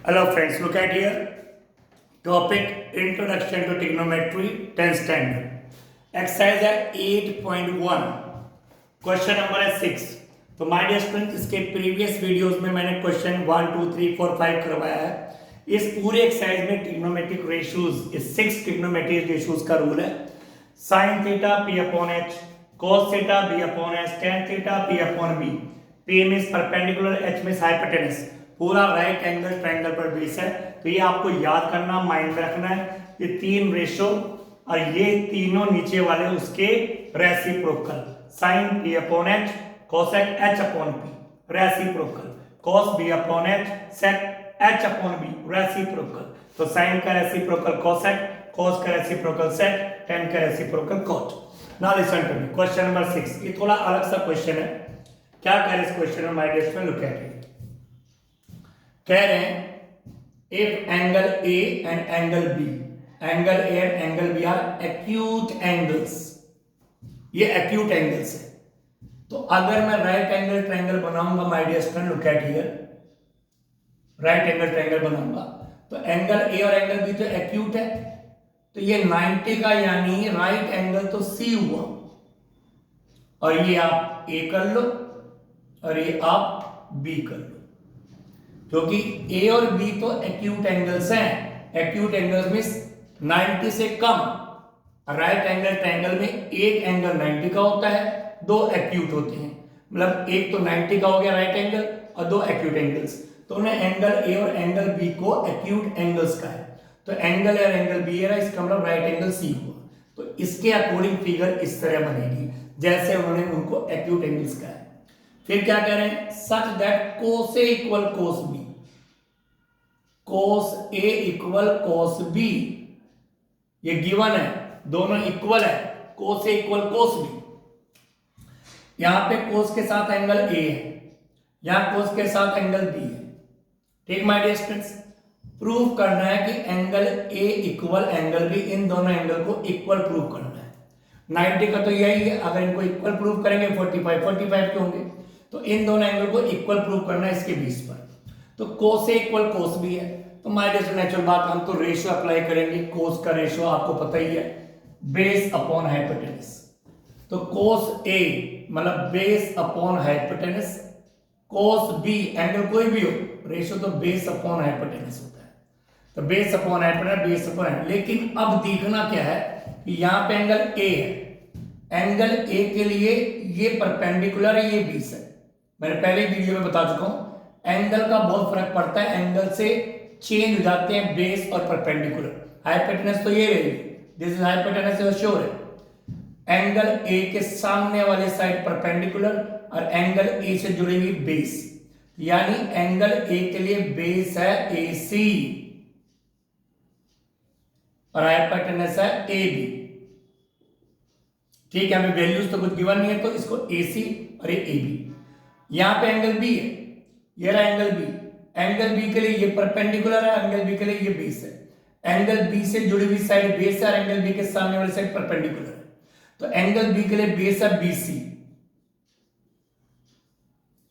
Hello friends, look at here. Topic Introduction to Trigonometry 10th standard. Exercise है 8.1. Question number है 6. तो my dear student, इसके previous videos में मैंने question 1 2 3 4 5 करवाया है. इस पूरे एक्सरसाइज में ट्रिग्नोमेट्रिक रेशियोज, इस 6 ट्रिग्नोमेट्रिक रेशियोज का रूल है. sin theta p upon h, cos theta b upon h, tan theta p upon b. p means perpendicular, h means hypotenuse. पूरा राइट एंगल ट्रायंगल पर बेस है. तो ये आपको याद करना, माइंड में रखना है. ये तीन रेशो और ये तीनों नीचे वाले उसके reciprocal. sin p upon h, cosec h upon p, reciprocal. cos b upon h, sec h upon b, reciprocal. तो sin का रेसिप्रोकल cosec, cos का रेसिप्रोकल sec, tan का reciprocal cot. Now listen to me. Question number 6. ये थोड़ा अलग सा question है. क्या कह रहे हैं इस क्वेश्चन में? My dear student, look at it. कह रहे हैं if angle A and angle B, angle A and angle B are acute angles. ये एक्यूट एंगल्स है. तो अगर मैं राइट एंगल ट्रायंगल बनाऊंगा, my dear student, look at here, right angle triangle बनाऊंगा तो एंगल ए और एंगल बी तो एक्यूट है. तो ये 90 का यानी राइट एंगल तो सी हुआ, और ये आप ए कर लो और ये आप बी कर लो, क्योंकि ए और बी तो एक्यूट एंगल्स हैं. एक्यूट एंगल्स मींस 90 से कम. राइट एंगल ट्रायंगल में एक एंगल 90 का होता है, दो एक्यूट होते हैं. मतलब एक तो 90 का हो गया राइट एंगल और दो एक्यूट एंगल्स. तो उन्हें एंगल ए और एंगल बी को एक्यूट एंगल्स का है. तो एंगल ए और एंगल बी है, इसका मतलब राइट एंगल सी हुआ. तो इसके अकॉर्डिंग फिगर इस तरह बनेगी जैसे उन्होंने उनको एक्यूट एंगल्स का है. फिर क्या कह रहे हैं? Such that cos A equal cos B, cos A equal cos B. ये गिवन है, दोनों इक्वल है. Cos A equal cos B. यहां पे कोस के साथ एंगल ए है, यहां कोस के साथ एंगल बी है. ठीक माय डियर स्टूडेंट्स, प्रूव करना है कि angle A equal angle B, इन दोनों एंगल को इक्वल प्रूव करना है. 90 का तो यही है. अगर इनको इक्वल प्रूव करेंगे 45 के होंगे. तो इन दोनों एंगल को इक्वल प्रूव करना है इसके बेस पर. तो cos A equal cos B है. तो माय डियर नेचुरल बात, हम तो रेशियो अप्लाई करेंगे. कोस का रेशियो आपको पता ही है, बेस अपॉन हाइपोटेनस. तो कोस ए मतलब base upon hypotenuse, cos B angle कोई भी हो, रेशियो तो बेस अपॉन हाइपोटेनस होता है. तो base upon hypotenuse, base upon. लेकिन अब देखना क्या है कि यहां पे एंगल ए है. एंगल ए के लिए ये परपेंडिकुलर है, ये बेस है. मैंने पहले वीडियो में बता चुका हूं, एंगल का बहुत फर्क पड़ता है. एंगल से चेंज हो जाते हैं बेस और परपेंडिकुलर. हाइपोटेनस तो ये रहेगी, this is hypotenuse, is sure है. एंगल ए के सामने वाले साइड परपेंडिकुलर और एंगल ए से जुड़ी हुई बेस, यानी एंगल ए के लिए बेस है AC और हाइपोटेनस है AB. ठीक है, हमें वैल्यूज तो कुछ गिवन नहीं है, तो इसको AC और ये AB. यहां पे एंगल बी है, ये रहा एंगल बी. एंगल बी के लिए ये परपेंडिकुलर है, एंगल बी के लिए ये बेस है. एंगल बी से जुड़ी हुई साइड बेस है और एंगल बी के सामने वाली साइड परपेंडिकुलर है. तो एंगल बी के लिए बेस है BC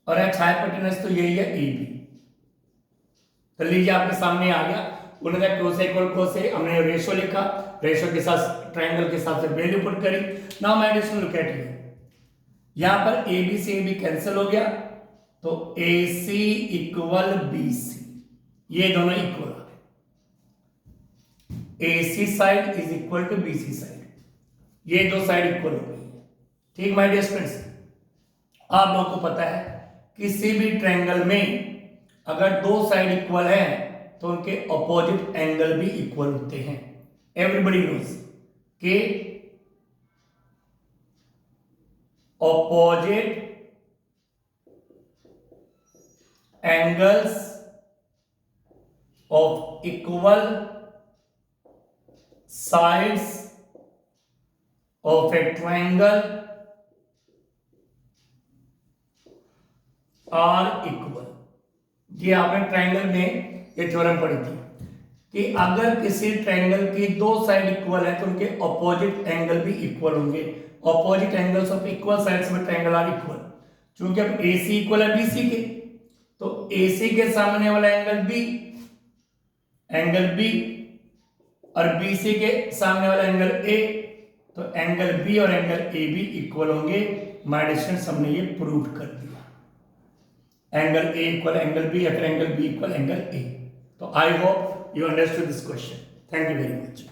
और एच हाइपोटेनस तो यही है AB. तो लीजिए आपके सामने आ गया. उन्होंने कोस इक्वल कोस ए, हमने रेशियो लिखा, रेशियो के साथ ट्रायंगल के हिसाब से वैल्यू पुट करी. Now my dear student, look at here. यहां पर AB से AB कैंसिल हो गया, तो AC इक्वल BC, ये दोनों इक्वल आ गए. AC side is equal to BC side, ये दो साइड इक्वल हो गई है. ठीक माय डियर स्टूडेंट्स, आप लोगों को पता है किसी भी ट्रायंगल में अगर दो साइड इक्वल है तो उनके अपोजिट एंगल भी इक्वल होते हैं. एवरीबॉडी नोज कि opposite angles of equal sides of a triangle are equal. ये आपने ट्रायंगल में ये थ्योरम पढ़ी थी कि अगर किसी ट्रायंगल की दो साइड इक्वल है तो उनके अपोजिट एंगल भी इक्वल होंगे. Opposite angles of equal sides में ट्रायंगल आर इक्वल. चूंकि अब AC इक्वल है BC के, तो AC के सामने वाला एंगल B एंगल बी और बी सी के सामने वाला एंगल ए, तो एंगल बी और एंगल ए बी इक्वल होंगे। माय डिस्टेंस हमने ये प्रूव कर दिया, angle A equal angle B या फिर angle B equal angle A. तो I hope you understood this question. Thank you very much.